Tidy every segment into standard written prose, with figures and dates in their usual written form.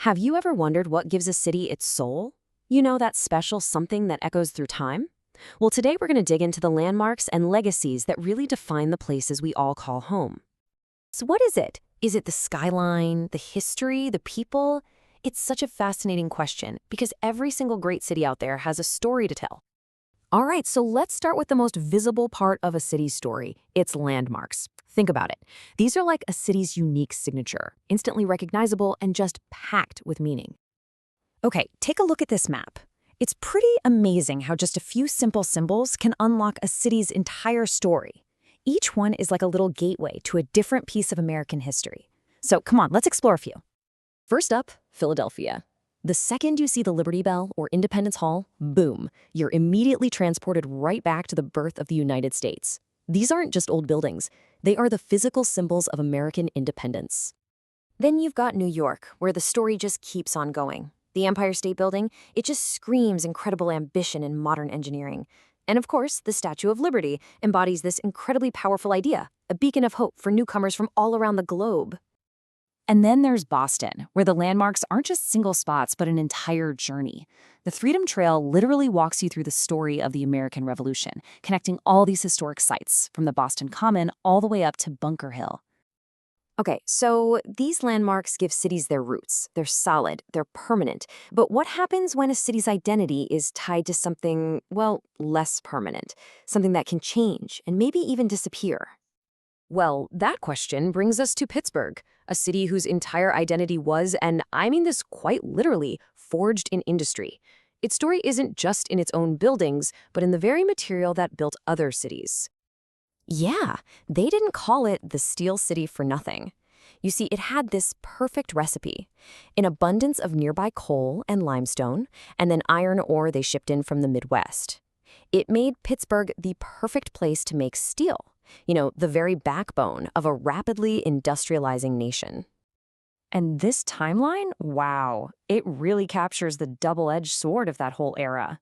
Have you ever wondered what gives a city its soul? You know, that special something that echoes through time? Well, today we're going to dig into the landmarks and legacies that really define the places we all call home. So what is it? Is it the skyline, the history, the people? It's such a fascinating question because every single great city out there has a story to tell. All right, so let's start with the most visible part of a city's story, its landmarks. Think about it. These are like a city's unique signature, instantly recognizable and just packed with meaning. Okay, take a look at this map. It's pretty amazing how just a few simple symbols can unlock a city's entire story. Each one is like a little gateway to a different piece of American history. So come on, let's explore a few. First up, Philadelphia. The second you see the Liberty Bell or Independence Hall, boom, you're immediately transported right back to the birth of the United States. These aren't just old buildings. They are the physical symbols of American independence. Then you've got New York, where the story just keeps on going. The Empire State Building, it just screams incredible ambition and modern engineering. And of course, the Statue of Liberty embodies this incredibly powerful idea, a beacon of hope for newcomers from all around the globe. And then there's Boston, where the landmarks aren't just single spots, but an entire journey. The Freedom Trail literally walks you through the story of the American Revolution, connecting all these historic sites, from the Boston Common all the way up to Bunker Hill. Okay, so these landmarks give cities their roots. They're solid, they're permanent. But what happens when a city's identity is tied to something, well, less permanent, something that can change and maybe even disappear? Well, that question brings us to Pittsburgh, a city whose entire identity was, and I mean this quite literally, forged in industry. Its story isn't just in its own buildings, but in the very material that built other cities. Yeah, they didn't call it the Steel City for nothing. You see, it had this perfect recipe: an abundance of nearby coal and limestone, and then iron ore they shipped in from the Midwest. It made Pittsburgh the perfect place to make steel. You know, the very backbone of a rapidly industrializing nation. And this timeline, wow, it really captures the double-edged sword of that whole era.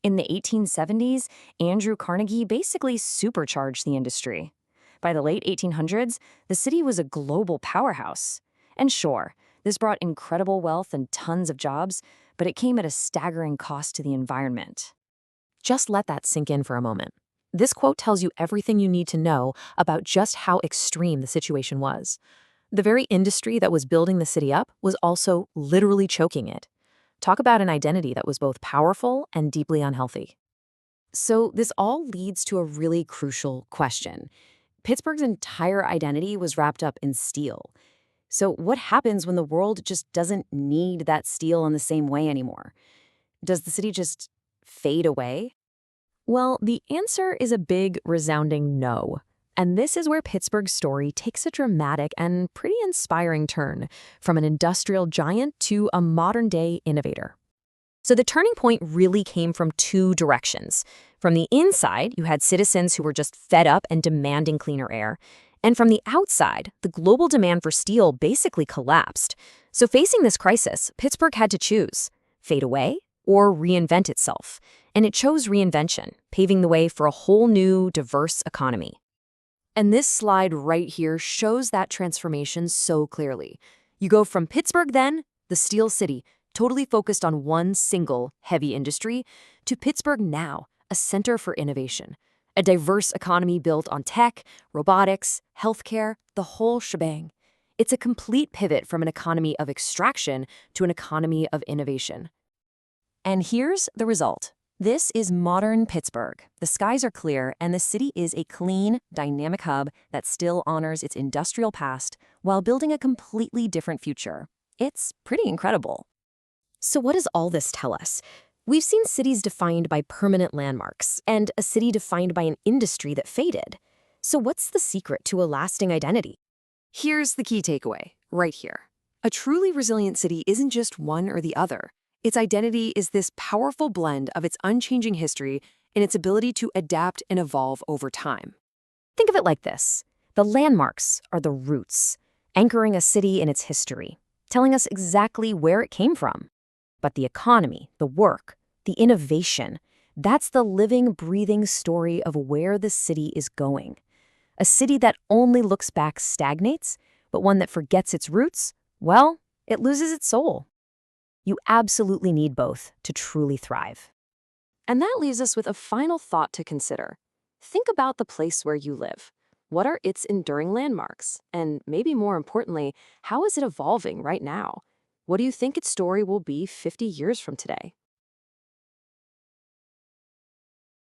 In the 1870s, Andrew Carnegie basically supercharged the industry. By the late 1800s, the city was a global powerhouse. And sure, this brought incredible wealth and tons of jobs, but it came at a staggering cost to the environment. Just let that sink in for a moment. This quote tells you everything you need to know about just how extreme the situation was. The very industry that was building the city up was also literally choking it. Talk about an identity that was both powerful and deeply unhealthy. So this all leads to a really crucial question. Pittsburgh's entire identity was wrapped up in steel. So what happens when the world just doesn't need that steel in the same way anymore? Does the city just fade away? Well, the answer is a big, resounding no. And this is where Pittsburgh's story takes a dramatic and pretty inspiring turn, from an industrial giant to a modern-day innovator. So the turning point really came from two directions. From the inside, you had citizens who were just fed up and demanding cleaner air. And from the outside, the global demand for steel basically collapsed. So facing this crisis, Pittsburgh had to choose: fade away or reinvent itself. And it chose reinvention, paving the way for a whole new, diverse economy. And this slide right here shows that transformation so clearly. You go from Pittsburgh then, the Steel City, totally focused on one single heavy industry, to Pittsburgh now, a center for innovation. A diverse economy built on tech, robotics, healthcare, the whole shebang. It's a complete pivot from an economy of extraction to an economy of innovation. And here's the result. This is modern Pittsburgh. The skies are clear, and the city is a clean, dynamic hub that still honors its industrial past while building a completely different future. It's pretty incredible. So what does all this tell us? We've seen cities defined by permanent landmarks, and a city defined by an industry that faded. So what's the secret to a lasting identity? Here's the key takeaway, right here. A truly resilient city isn't just one or the other. Its identity is this powerful blend of its unchanging history and its ability to adapt and evolve over time. Think of it like this. The landmarks are the roots, anchoring a city in its history, telling us exactly where it came from. But the economy, the work, the innovation, that's the living, breathing story of where the city is going. A city that only looks back stagnates, but one that forgets its roots, well, it loses its soul. You absolutely need both to truly thrive. And that leaves us with a final thought to consider. Think about the place where you live. What are its enduring landmarks? And maybe more importantly, how is it evolving right now? What do you think its story will be 50 years from today?